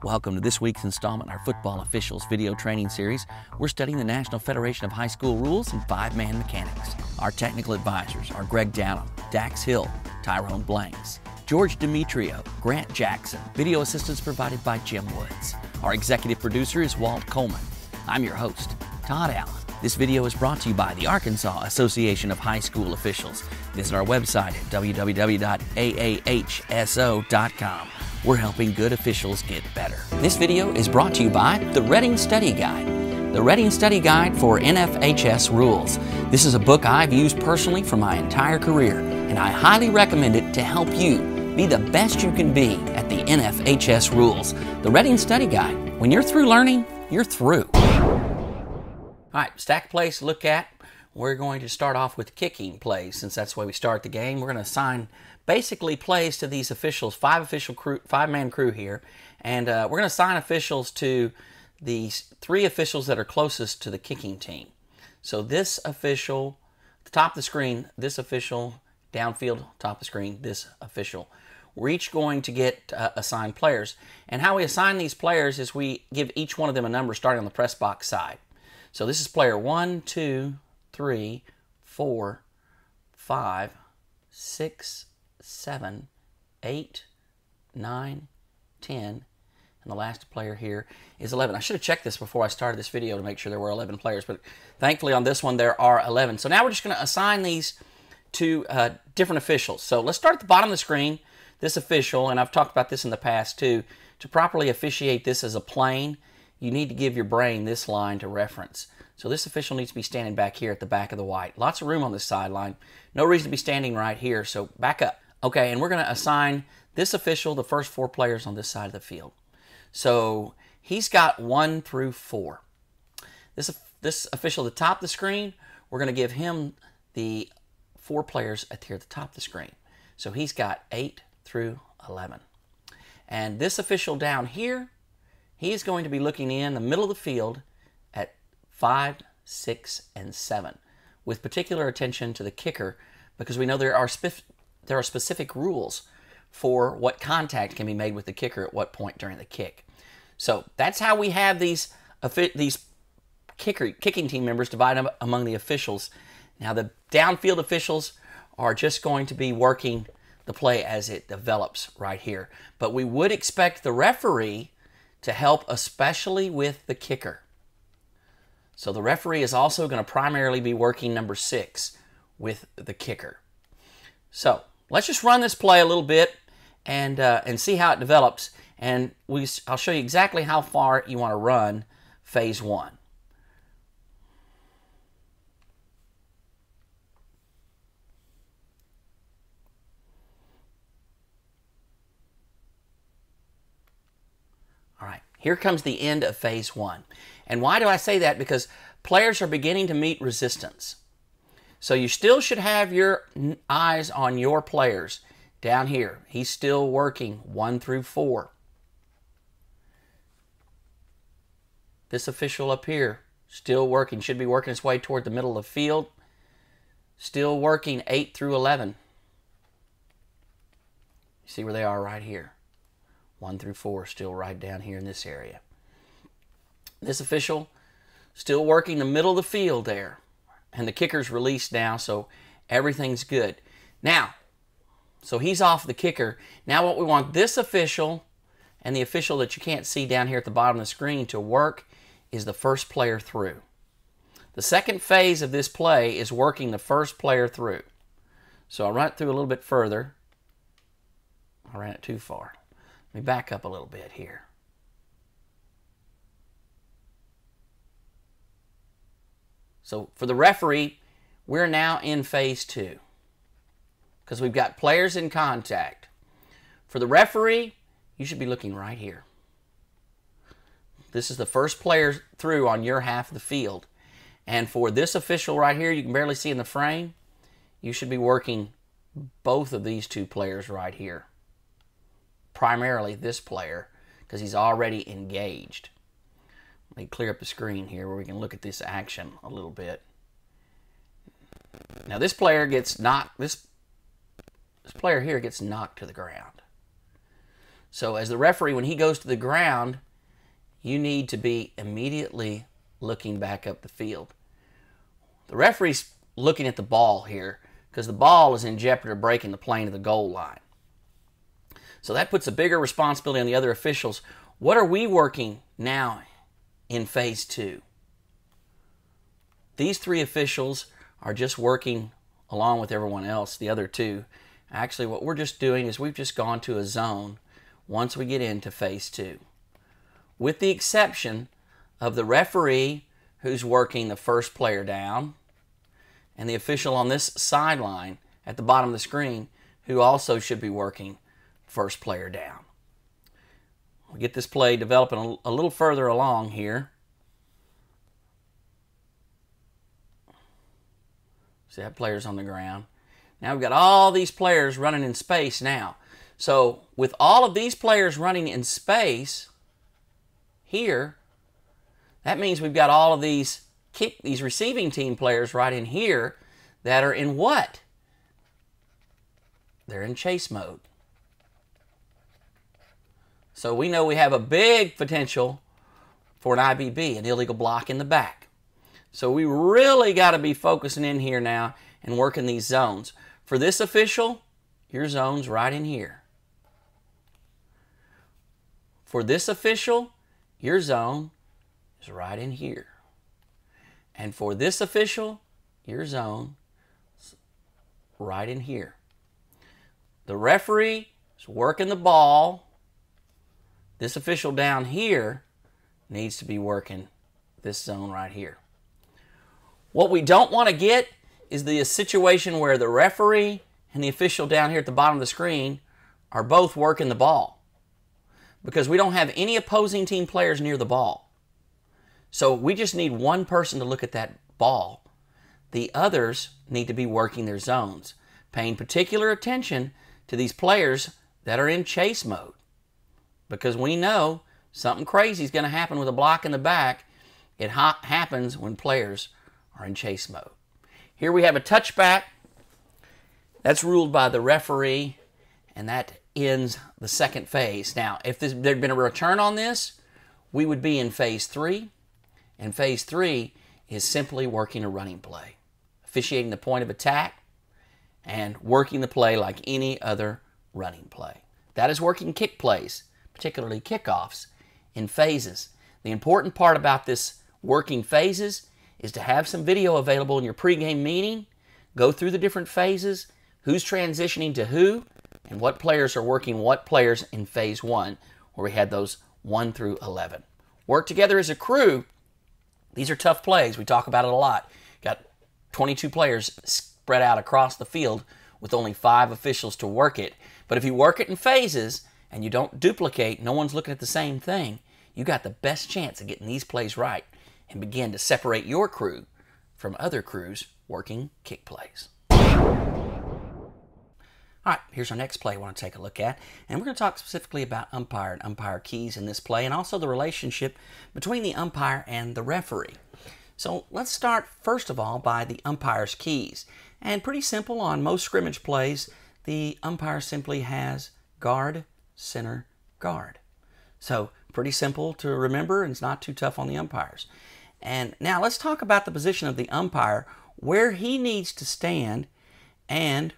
Welcome to this week's installment in our Football Officials video training series. We're studying the National Federation of High School Rules and five-man mechanics. Our technical advisors are Greg Downham, Dax Hill, Tyrone Blanks, George Demetrio, Grant Jackson. Video assistance provided by Jim Woods. Our executive producer is Walt Coleman. I'm your host, Todd Allen. This video is brought to you by the Arkansas Association of High School Officials. Visit our website at www.aahso.com. We're helping good officials get better. This video is brought to you by the Reading Study Guide. The Reading Study Guide for NFHS Rules. This is a book I've used personally for my entire career, and I highly recommend it to help you be the best you can be at the NFHS rules. The Reading Study Guide. When you're through learning, you're through. All right, stack plays to look at. We're going to start off with kicking plays since that's the way we start the game. We're going to assign basically plays to these officials, five-man crew here, and we're going to assign officials to these three officials that are closest to the kicking team. So this official, the top of the screen, this official, downfield, top of the screen, this official. We're each going to get assigned players, and how we assign these players is we give each one of them a number starting on the press box side. So this is player 1, 2, 3, 4, 5, 6, 7, 8, 9, 10, and the last player here is 11. I should have checked this before I started this video to make sure there were 11 players, but thankfully on this one there are 11. So now we're just going to assign these to different officials. So let's start at the bottom of the screen. This official, and I've talked about this in the past too, to properly officiate this as a plane, you need to give your brain this line to reference. So this official needs to be standing back here at the back of the white. Lots of room on this sideline. No reason to be standing right here, so back up. Okay, and we're going to assign this official the first four players on this side of the field. So he's got 1 through 4. This official at the top of the screen, we're going to give him the 4 players here at the top of the screen. So he's got 8 through 11. And this official down here, he's going to be looking in the middle of the field at 5, 6, and 7, with particular attention to the kicker, because we know there are specific rules for what contact can be made with the kicker at what point during the kick. So that's how we have these kicking team members divided up among the officials. Now the downfield officials are just going to be working the play as it develops right here. But we would expect the referee to help, especially with the kicker. So the referee is also going to primarily be working number 6 with the kicker. So let's just run this play a little bit and see how it develops. And I'll show you exactly how far you want to run phase 1. All right, here comes the end of phase 1. And why do I say that? Because players are beginning to meet resistance. So you still should have your eyes on your players. Down here, he's still working 1 through 4. This official up here, still working, should be working his way toward the middle of the field. Still working 8 through 11. You see where they are right here. 1 through 4, still right down here in this area. This official, still working the middle of the field there. And the kicker's released now, so everything's good. Now, so he's off the kicker. Now what we want this official and the official that you can't see down here at the bottom of the screen to work is the first player through. The second phase of this play is working the first player through. So I'll run it through a little bit further. I ran it too far. Let me back up a little bit here. So for the referee, we're now in phase 2 because we've got players in contact. For the referee, you should be looking right here. This is the first player through on your half of the field. And for this official right here, you can barely see in the frame, you should be working both of these 2 players right here. Primarily this player, because he's already engaged. Let me clear up the screen here where we can look at this action a little bit. Now this player gets knocked, this player here gets knocked to the ground. So as the referee, when he goes to the ground, you need to be immediately looking back up the field. The referee's looking at the ball here because the ball is in jeopardy of breaking the plane of the goal line. So that puts a bigger responsibility on the other officials. What are we working now in phase 2? These 3 officials are just working along with everyone else, the other 2. Actually, what we're just doing is we've just gone to a zone once we get into phase 2. With the exception of the referee who's working the first player down and the official on this sideline at the bottom of the screen who also should be working first player down. We'll get this play developing a little further along here. See that player's on the ground. Now we've got all these players running in space now. So with all of these players running in space here, that means we've got all of these receiving team players right in here that are in what? They're in chase mode. So we know we have a big potential for an IBB, an illegal block in the back. So we really got to be focusing in here now and working these zones. For this official, your zone's right in here. For this official, your zone is right in here. And for this official, your zone is right in here. The referee is working the ball. This official down here needs to be working this zone right here. What we don't want to get is the situation where the referee and the official down here at the bottom of the screen are both working the ball, because we don't have any opposing team players near the ball. So we just need one person to look at that ball. The others need to be working their zones, paying particular attention to these players that are in chase mode, because we know something crazy is going to happen with a block in the back. It happens when players are in chase mode. Here we have a touchback. That's ruled by the referee, and that ends the second phase. Now, if there'd been a return on this, we would be in phase 3. And phase 3 is simply working a running play, officiating the point of attack, and working the play like any other running play. That is working kick plays, particularly kickoffs, in phases. The important part about this working phases is to have some video available in your pregame meeting, go through the different phases, who's transitioning to who, and what players are working what players in phase 1, where we had those 1 through 11. Work together as a crew. These are tough plays. We talk about it a lot. Got 22 players spread out across the field with only 5 officials to work it. But if you work it in phases and you don't duplicate, no one's looking at the same thing, you got the best chance of getting these plays right and begin to separate your crew from other crews working kick plays. All right, here's our next play I want to take a look at, and we're going to talk specifically about umpire and umpire keys in this play, and also the relationship between the umpire and the referee. So let's start first of all by the umpire's keys. And pretty simple, on most scrimmage plays, the umpire simply has guard, center, guard. So pretty simple to remember, and it's not too tough on the umpires. And now let's talk about the position of the umpire, where he needs to stand, and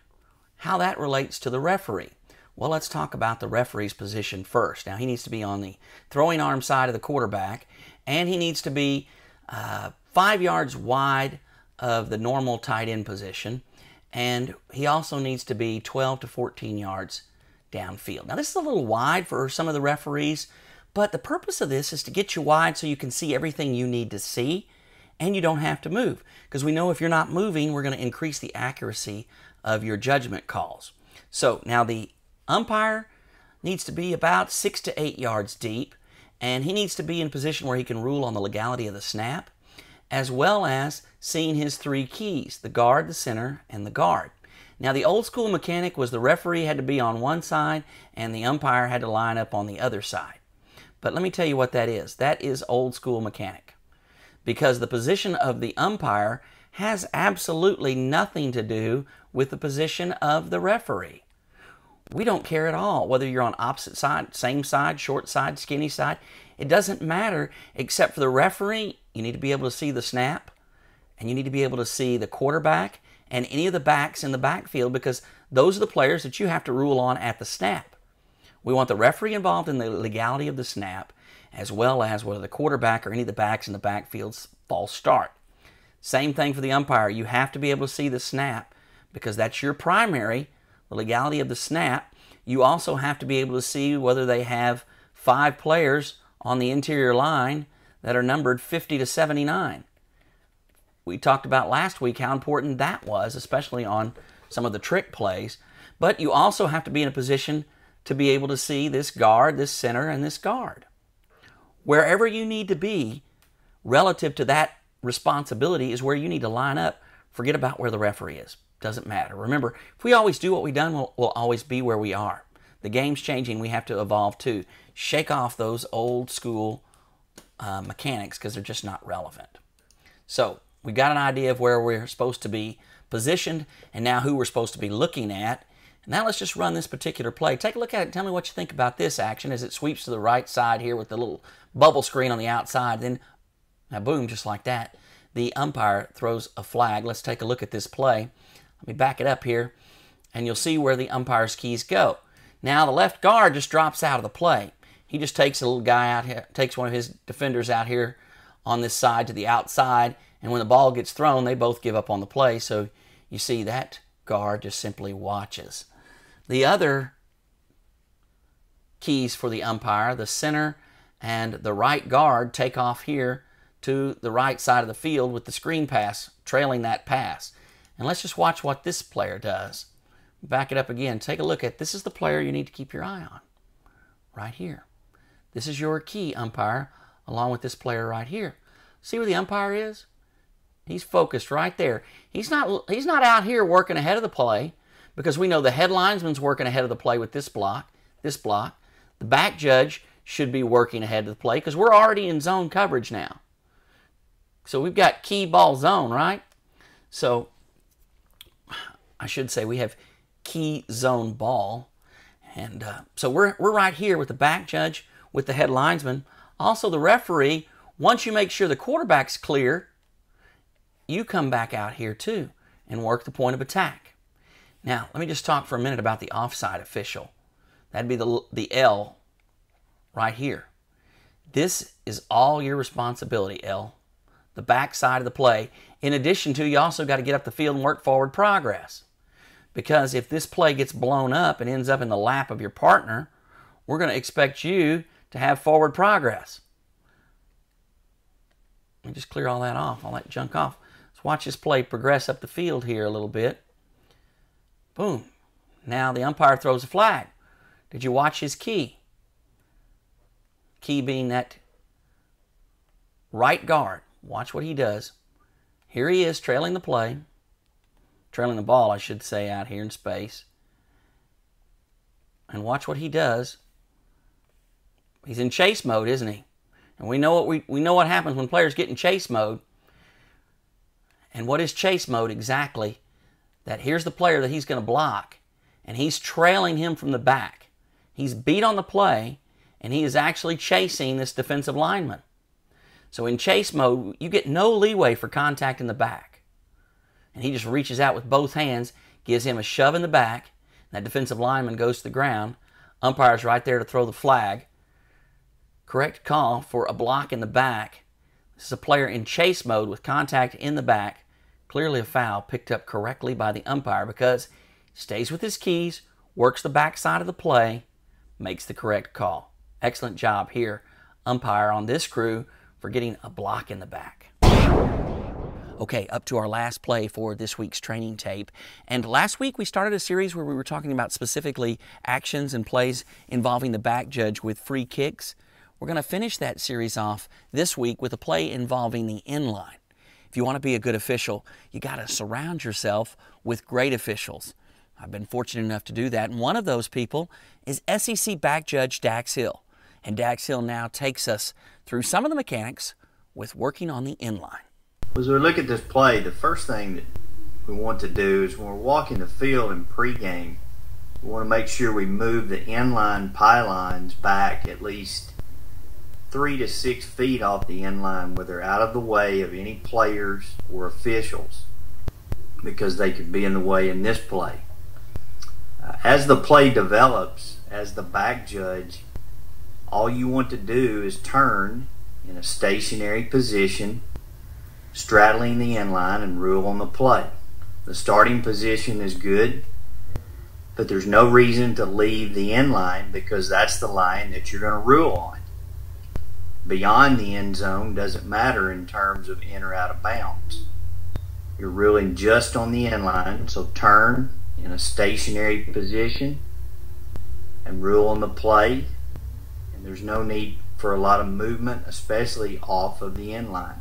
how that relates to the referee. Well, let's talk about the referee's position first. Now, he needs to be on the throwing arm side of the quarterback, and he needs to be 5 yards wide of the normal tight end position, and he also needs to be 12 to 14 yards downfield. Now, this is a little wide for some of the referees, but the purpose of this is to get you wide so you can see everything you need to see, and you don't have to move, because we know if you're not moving, we're going to increase the accuracy of your judgment calls. So now the umpire needs to be about 6 to 8 yards deep, and he needs to be in a position where he can rule on the legality of the snap, as well as seeing his 3 keys: the guard, the center, and the guard. Now, the old school mechanic was the referee had to be on one side and the umpire had to line up on the other side. But let me tell you what that is. That is old school mechanic, because the position of the umpire has absolutely nothing to do with the position of the referee. We don't care at all whether you're on opposite side, same side, short side, skinny side. It doesn't matter, except for the referee. You need to be able to see the snap, and you need to be able to see the quarterback and any of the backs in the backfield, because those are the players that you have to rule on at the snap. We want the referee involved in the legality of the snap, as well as whether the quarterback or any of the backs in the backfield's false start. Same thing for the umpire. You have to be able to see the snap, because that's your primary, the legality of the snap. You also have to be able to see whether they have 5 players on the interior line that are numbered 50 to 79. We talked about last week how important that was, especially on some of the trick plays. But you also have to be in a position to be able to see this guard, this center, and this guard. Wherever you need to be relative to that responsibility is where you need to line up. Forget about where the referee is. Doesn't matter. Remember, if we always do what we've done, we'll always be where we are. The game's changing. We have to evolve too. Shake off those old school mechanics, because they're just not relevant. So we got an idea of where we're supposed to be positioned and now who we're supposed to be looking at. And now let's just run this particular play. Take a look at it and tell me what you think about this action as it sweeps to the right side here with the little bubble screen on the outside. Then, now boom, just like that, the umpire throws a flag. Let's take a look at this play. Let me back it up here, and you'll see where the umpire's keys go. Now the left guard just drops out of the play. He just takes a little guy out here, takes one of his defenders out here on this side to the outside, and when the ball gets thrown, they both give up on the play. So you see that guard just simply watches. The other keys for the umpire, the center and the right guard, take off here to the right side of the field with the screen pass, trailing that pass. And let's just watch what this player does. Back it up again. Take a look at, this is the player you need to keep your eye on. Right here. This is your key, umpire, along with this player right here. See where the umpire is? He's focused right there. He's not out here working ahead of the play, because we know the head linesman's working ahead of the play with this block. The back judge should be working ahead of the play, because we're already in zone coverage now. So we've got key ball zone, right? So I should say we have key zone ball. And so we're right here with the back judge, with the head linesman. Also the referee, once you make sure the quarterback's clear, you come back out here too and work the point of attack. Now, let me just talk for a minute about the offside official. That'd be the L right here. This is all your responsibility, L. The back side of the play. In addition to, you also got to get up the field and work forward progress. Because if this play gets blown up and ends up in the lap of your partner, we're going to expect you to have forward progress. Let me just clear all that off, all that junk off. Let's watch this play progress up the field here a little bit. Boom. Now the umpire throws a flag. Did you watch his key? Key being that right guard. Watch what he does. Here he is trailing the play. Trailing the ball, I should say, out here in space. And watch what he does. He's in chase mode, isn't he? And we know what happens when players get in chase mode. And what is chase mode exactly? That here's the player that he's going to block, and he's trailing him from the back. He's beat on the play, and he is actually chasing this defensive lineman. So in chase mode, you get no leeway for contact in the back. And he just reaches out with both hands, gives him a shove in the back. That defensive lineman goes to the ground. Umpire's right there to throw the flag. Correct call for a block in the back. This is a player in chase mode with contact in the back. Clearly a foul picked up correctly by the umpire, because he stays with his keys, works the back side of the play, makes the correct call. Excellent job here, umpire, on this crew for getting a block in the back. Okay, up to our last play for this week's training tape. And last week we started a series where we were talking about specifically actions and plays involving the back judge with free kicks. We're going to finish that series off this week with a play involving the inline. If you want to be a good official, you got to surround yourself with great officials. I've been fortunate enough to do that, and one of those people is SEC Back Judge Dax Hill. And Dax Hill now takes us through some of the mechanics with working on the inline. As we look at this play, the first thing that we want to do is when we're walking the field in pregame, We want to make sure we move the inline pylons back at least 3 to 6 feet off the inline where they're out of the way of any players or officials, because they could be in the way in this play. As the play develops, as the back judge, all you want to do is turn in a stationary position, straddling the inline, and rule on the play. The starting position is good, but there's no reason to leave the inline because that's the line that you're going to rule on. Beyond the end zone doesn't matter in terms of in or out of bounds. You're ruling just on the inline, so turn in a stationary position and rule on the play, and there's no need for a lot of movement, especially off of the inline.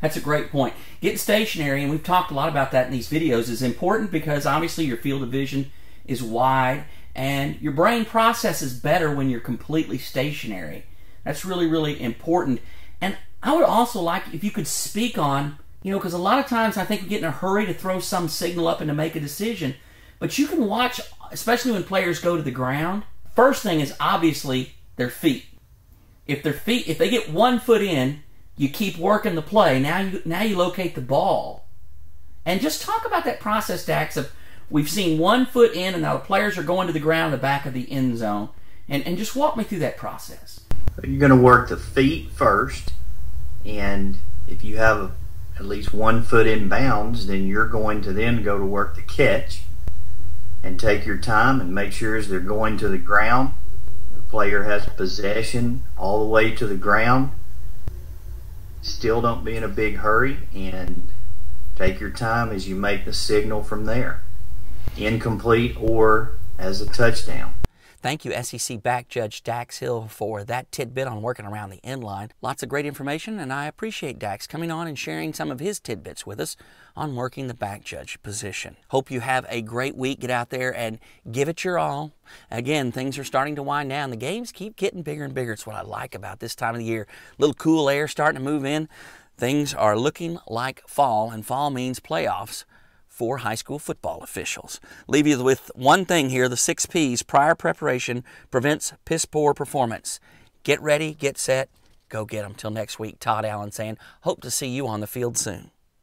That's a great point. Getting stationary, and we've talked a lot about that in these videos, is important because obviously your field of vision is wide and your brain processes better when you're completely stationary. That's really, really important. And I would also like if you could speak on, because a lot of times I think we get in a hurry to throw some signal up and to make a decision, but you can watch, especially when players go to the ground. First thing is obviously their feet. If they get 1 foot in, you keep working the play. Now you locate the ball. And just talk about that process, Dax, of we've seen 1 foot in and now the players are going to the ground in the back of the end zone. And just walk me through that process. You're going to work the feet first, and if you have at least 1 foot in bounds, then you're going to then go to work the catch and take your time and make sure as they're going to the ground, the player has possession all the way to the ground. Still don't be in a big hurry and take your time as you make the signal from there. Incomplete or as a touchdown. Thank you, SEC Back Judge Dax Hill, for that tidbit on working around the inline. Lots of great information, and I appreciate Dax coming on and sharing some of his tidbits with us on working the back judge position. Hope you have a great week. Get out there and give it your all. Again, things are starting to wind down. The games keep getting bigger and bigger. It's what I like about this time of the year. A little cool air starting to move in. Things are looking like fall, and fall means playoffs for high school football officials. Leave you with one thing here, the 6 P's. Prior preparation prevents piss-poor performance. Get ready, get set, go get them. Till next week, Todd Allen saying, hope to see you on the field soon.